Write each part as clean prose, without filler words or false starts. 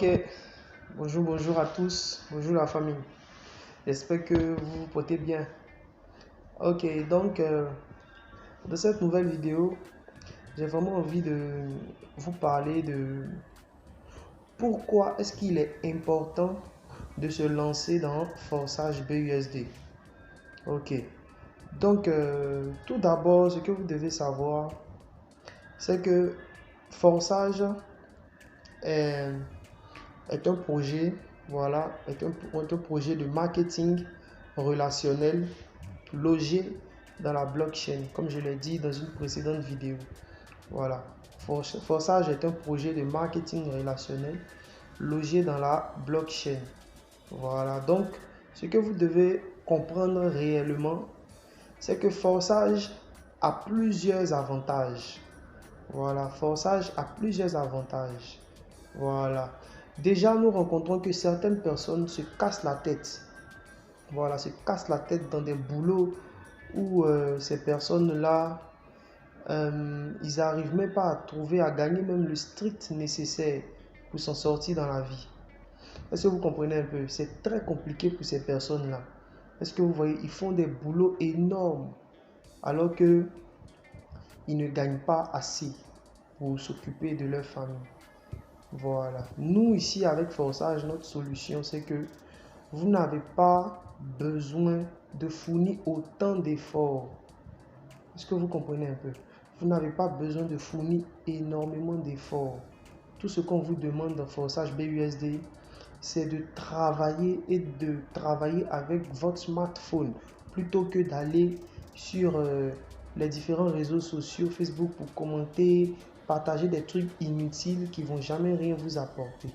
Ok, bonjour à tous, bonjour la famille. J'espère que vous vous portez bien. Ok, donc dans cette nouvelle vidéo, j'ai vraiment envie de vous parler de pourquoi est-ce qu'il est important de se lancer dans Forçage BUSD. Ok, donc tout d'abord, ce que vous devez savoir, c'est que Forçage est un projet, voilà, est un projet de marketing relationnel logé dans la blockchain, comme je l'ai dit dans une précédente vidéo. Voilà, Forçage est un projet de marketing relationnel logé dans la blockchain. Voilà, donc ce que vous devez comprendre réellement, c'est que Forçage a plusieurs avantages. Voilà, Forçage a plusieurs avantages. Voilà. Déjà, nous rencontrons que certaines personnes se cassent la tête. Voilà, se cassent la tête dans des boulots où ces personnes-là, ils n'arrivent même pas à trouver, à gagner même le strict nécessaire pour s'en sortir dans la vie. Est-ce que vous comprenez un peu? C'est très compliqué pour ces personnes-là. Est-ce que vous voyez, ils font des boulots énormes alors qu'ils ne gagnent pas assez pour s'occuper de leur famille. Voilà. Nous, ici, avec Forçage, notre solution, c'est que vous n'avez pas besoin de fournir autant d'efforts. Est-ce que vous comprenez un peu? Vous n'avez pas besoin de fournir énormément d'efforts. Tout ce qu'on vous demande dans Forçage BUSD, c'est de travailler et de travailler avec votre smartphone plutôt que d'aller sur les différents réseaux sociaux, Facebook, pour commenter, partager des trucs inutiles qui vont jamais rien vous apporter.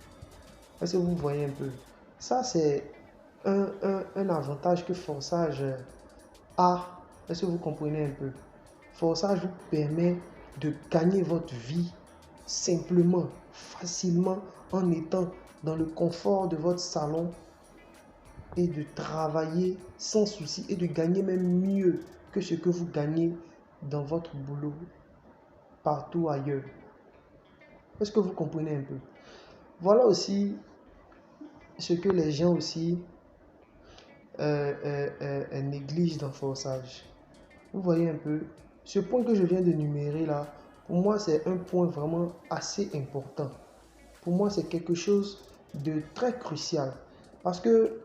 Est-ce que vous voyez un peu? Ça, c'est un avantage que Forçage a. Est-ce que vous comprenez un peu? Forçage vous permet de gagner votre vie simplement, facilement, en étant dans le confort de votre salon et de travailler sans souci et de gagner même mieux que ce que vous gagnez dans votre boulot partout ailleurs. Est-ce que vous comprenez un peu? Voilà aussi ce que les gens aussi négligent dans Forçage. Vous voyez un peu, ce point que je viens de numérer là, pour moi c'est un point vraiment assez important. Pour moi c'est quelque chose de très crucial. Parce que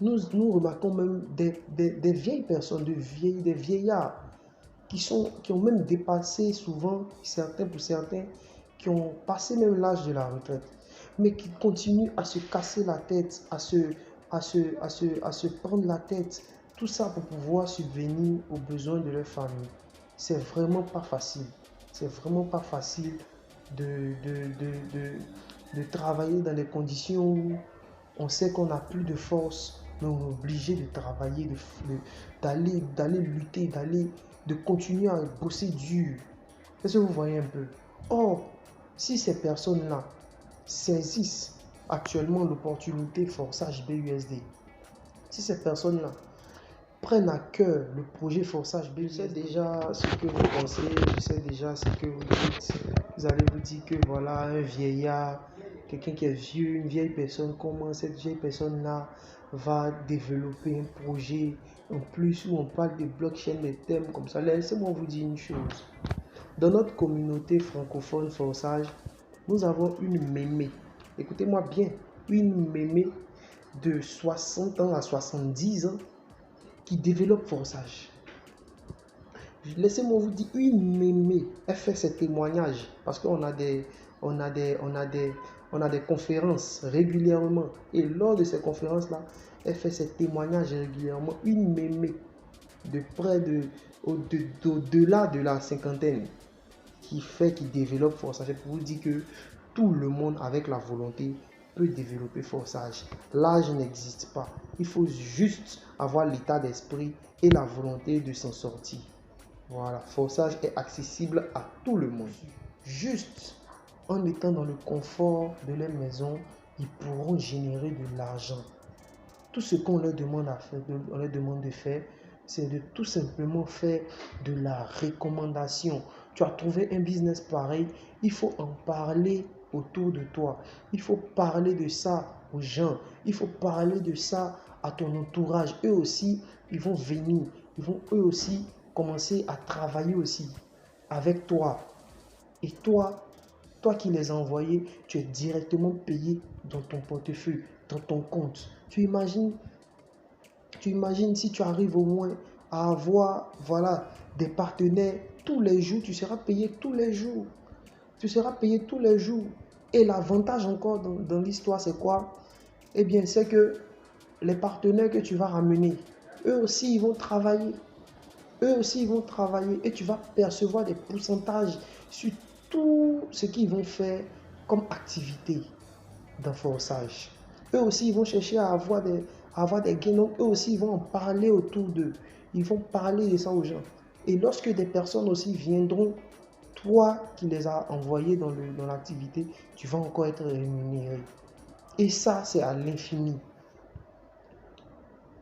nous remarquons même des vieilles personnes, des vieillards qui ont même dépassé souvent, pour certains, qui ont passé même l'âge de la retraite, mais qui continuent à se casser la tête, à se prendre la tête, tout ça pour pouvoir subvenir aux besoins de leur famille. C'est vraiment pas facile. C'est vraiment pas facile de travailler dans des conditions où on sait qu'on n'a plus de force, mais on est obligé de travailler, d'aller lutter, de continuer à bosser dur. Est-ce que vous voyez un peu? Or, si ces personnes-là saisissent actuellement l'opportunité Forçage BUSD, si ces personnes-là prennent à cœur le projet Forçage BUSD, je sais déjà ce que vous pensez, je sais déjà ce que vous dites. Vous allez vous dire que voilà, un vieillard, quelqu'un qui est vieux, une vieille personne, comment cette vieille personne-là va développer un projet en plus où on parle de blockchain, des thèmes comme ça. Laissez-moi vous dire une chose. Dans notre communauté francophone Forçage, nous avons une mémé. Écoutez-moi bien, une mémé de 60 ans à 70 ans qui développe Forçage. Laissez-moi vous dire, une mémé, elle fait ses témoignages parce qu'on a des conférences régulièrement. Et lors de ces conférences-là, elle fait ses témoignages régulièrement. Une mémé de près au-delà de la cinquantaine qui développe Forçage. C'est pour vous dire que tout le monde avec la volonté peut développer Forçage. L'âge n'existe pas. Il faut juste avoir l'état d'esprit et la volonté de s'en sortir. Voilà, Forçage est accessible à tout le monde. Juste en étant dans le confort de leur maison, ils pourront générer de l'argent. Tout ce qu'on leur demande de faire, c'est de tout simplement faire de la recommandation. Tu as trouvé un business pareil, il faut en parler autour de toi. Il faut parler de ça aux gens. Il faut parler de ça à ton entourage. Eux aussi, ils vont venir. Ils vont eux aussi commencer à travailler aussi avec toi. Et toi qui les as envoyés, tu es directement payé dans ton portefeuille, dans ton compte. Tu imagines si tu arrives au moins à avoir voilà, des partenaires tous les jours, tu seras payé tous les jours. Tu seras payé tous les jours. Et l'avantage encore dans l'histoire, c'est quoi? Eh bien, c'est que les partenaires que tu vas ramener, eux aussi, ils vont travailler. Eux aussi, ils vont travailler et tu vas percevoir des pourcentages sur tout ce qu'ils vont faire comme activité dans Forçage. Eux aussi, ils vont chercher à avoir des gains. Donc, eux aussi, ils vont en parler autour d'eux. Ils vont parler de ça aux gens. Et lorsque des personnes aussi viendront, toi qui les as envoyés dans l'activité, tu vas encore être rémunéré. Et ça, c'est à l'infini.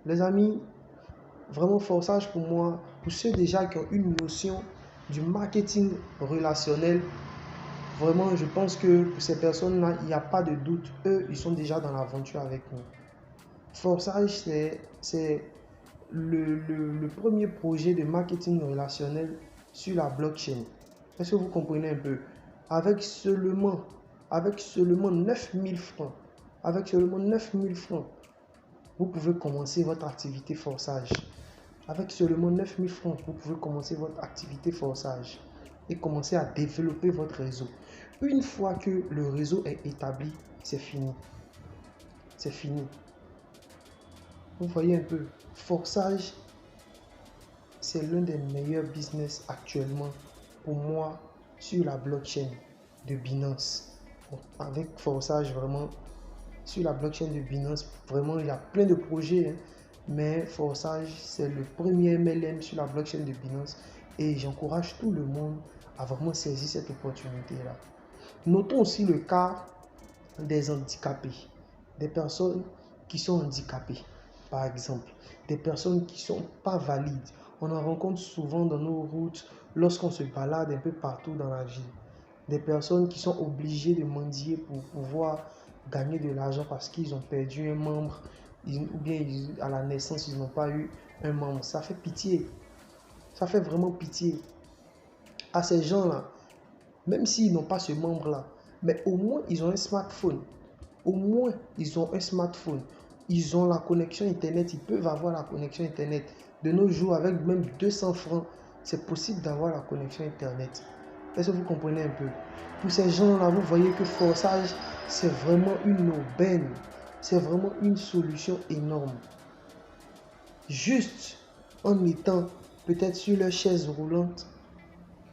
Les amis, vraiment Forçage pour moi, pour ceux déjà qui ont une notion du marketing relationnel, vraiment je pense que pour ces personnes-là, il n'y a pas de doute. Eux, ils sont déjà dans l'aventure avec nous. Forçage, c'est le premier projet de marketing relationnel sur la blockchain. Est-ce que vous comprenez un peu? Avec seulement 9000 francs, avec seulement 9000 francs, vous pouvez commencer votre activité Forçage. Avec seulement 9000 francs, vous pouvez commencer votre activité Forçage et commencer à développer votre réseau. Une fois que le réseau est établi, c'est fini. C'est fini. Vous voyez un peu, Forçage, c'est l'un des meilleurs business actuellement pour moi sur la blockchain de Binance. Bon, avec Forçage, vraiment, sur la blockchain de Binance, vraiment, il y a plein de projets, hein, mais Forçage, c'est le premier MLM sur la blockchain de Binance et j'encourage tout le monde à vraiment saisir cette opportunité-là. Notons aussi le cas des handicapés, des personnes qui sont handicapées, par exemple, des personnes qui ne sont pas valides. On en rencontre souvent dans nos routes lorsqu'on se balade un peu partout dans la ville. Des personnes qui sont obligées de mendier pour pouvoir gagner de l'argent parce qu'ils ont perdu un membre ou bien à la naissance, ils n'ont pas eu un membre. Ça fait pitié. Ça fait vraiment pitié. À ces gens-là, même s'ils n'ont pas ce membre-là, mais au moins ils ont un smartphone. Au moins ils ont un smartphone. Ils ont la connexion Internet. Ils peuvent avoir la connexion Internet. De nos jours, avec même 200 francs, c'est possible d'avoir la connexion Internet. Est-ce que vous comprenez un peu? Pour ces gens-là, vous voyez que Forçage, c'est vraiment une aubaine. C'est vraiment une solution énorme. Juste en étant peut-être sur leur chaise roulante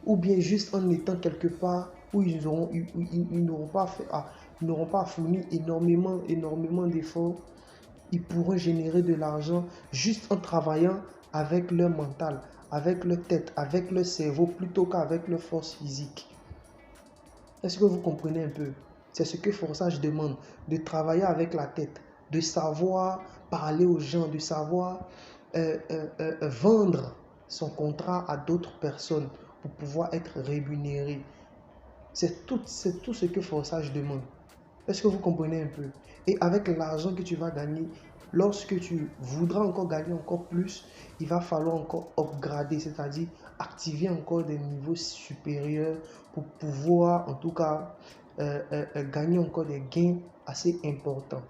ou bien juste en étant quelque part où ils n'auront pas fourni énormément d'efforts, ils pourront générer de l'argent juste en travaillant avec leur mental, avec leur tête, avec leur cerveau, plutôt qu'avec leur force physique. Est-ce que vous comprenez un peu? C'est ce que Forçage demande, de travailler avec la tête, de savoir parler aux gens, de savoir vendre son contrat à d'autres personnes pour pouvoir être rémunéré. C'est tout ce que Forçage demande. Est-ce que vous comprenez un peu? Et avec l'argent que tu vas gagner, lorsque tu voudras encore gagner encore plus, il va falloir encore upgrader, c'est-à-dire activer encore des niveaux supérieurs pour pouvoir en tout cas gagner encore des gains assez importants.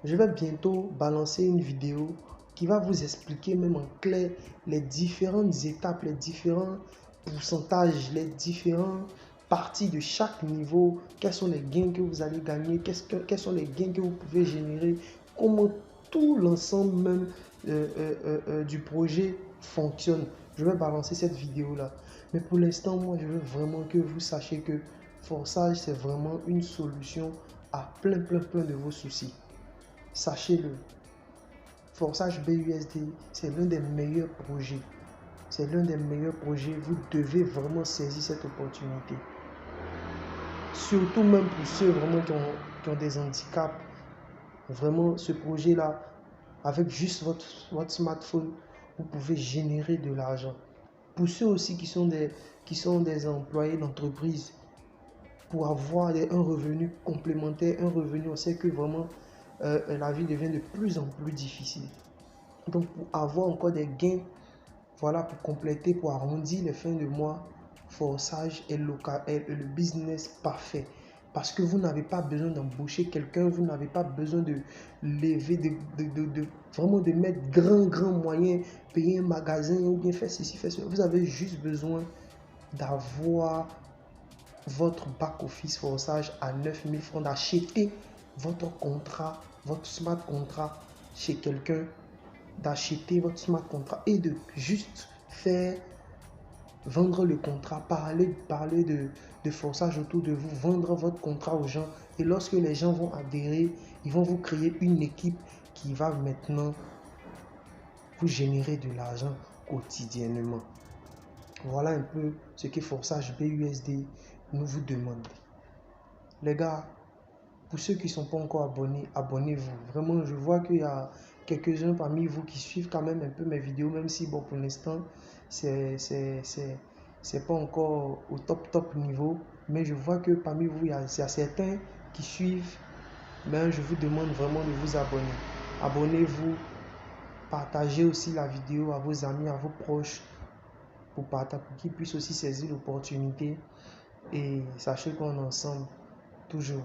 Je vais bientôt balancer une vidéo qui va vous expliquer même en clair les différentes étapes, les différents pourcentages, les différentes parties de chaque niveau, quels sont les gains que vous allez gagner, quels sont les gains que vous pouvez générer, comment tout l'ensemble même du projet fonctionne. Je vais balancer cette vidéo-là. Mais pour l'instant, moi, je veux vraiment que vous sachiez que Forçage, c'est vraiment une solution à plein de vos soucis. Sachez-le. Forçage BUSD, c'est l'un des meilleurs projets. C'est l'un des meilleurs projets. Vous devez vraiment saisir cette opportunité. Surtout même pour ceux vraiment qui ont des handicaps. Vraiment, ce projet-là, avec juste votre smartphone, vous pouvez générer de l'argent. Pour ceux aussi qui sont des employés d'entreprise, pour avoir un revenu complémentaire, un revenu, on sait que vraiment la vie devient de plus en plus difficile. Donc pour avoir encore des gains, voilà, pour compléter, pour arrondir les fins de mois, Forsage est le business parfait. Parce que vous n'avez pas besoin d'embaucher quelqu'un, vous n'avez pas besoin de lever, vraiment de mettre grand moyen, payer un magasin ou bien faire ceci, faire cela. Vous avez juste besoin d'avoir votre back-office Forsage à 9000 francs, d'acheter votre contrat, votre smart contrat chez quelqu'un, d'acheter votre smart contrat et de juste faire vendre le contrat, parler de Forsage autour de vous, vendre votre contrat aux gens. Et lorsque les gens vont adhérer, ils vont vous créer une équipe qui va maintenant vous générer de l'argent quotidiennement. Voilà un peu ce que Forsage BUSD nous vous demande. Les gars, pour ceux qui ne sont pas encore abonnés, abonnez-vous. Vraiment, je vois qu'il y a quelques-uns parmi vous qui suivent quand même un peu mes vidéos, même si bon, pour l'instant, c'est pas encore au top niveau. Mais je vois que parmi vous, il y a certains qui suivent. Mais je vous demande vraiment de vous abonner. Abonnez-vous. Partagez aussi la vidéo à vos amis, à vos proches, pour qu'ils puissent aussi saisir l'opportunité. Et sachez qu'on est ensemble toujours.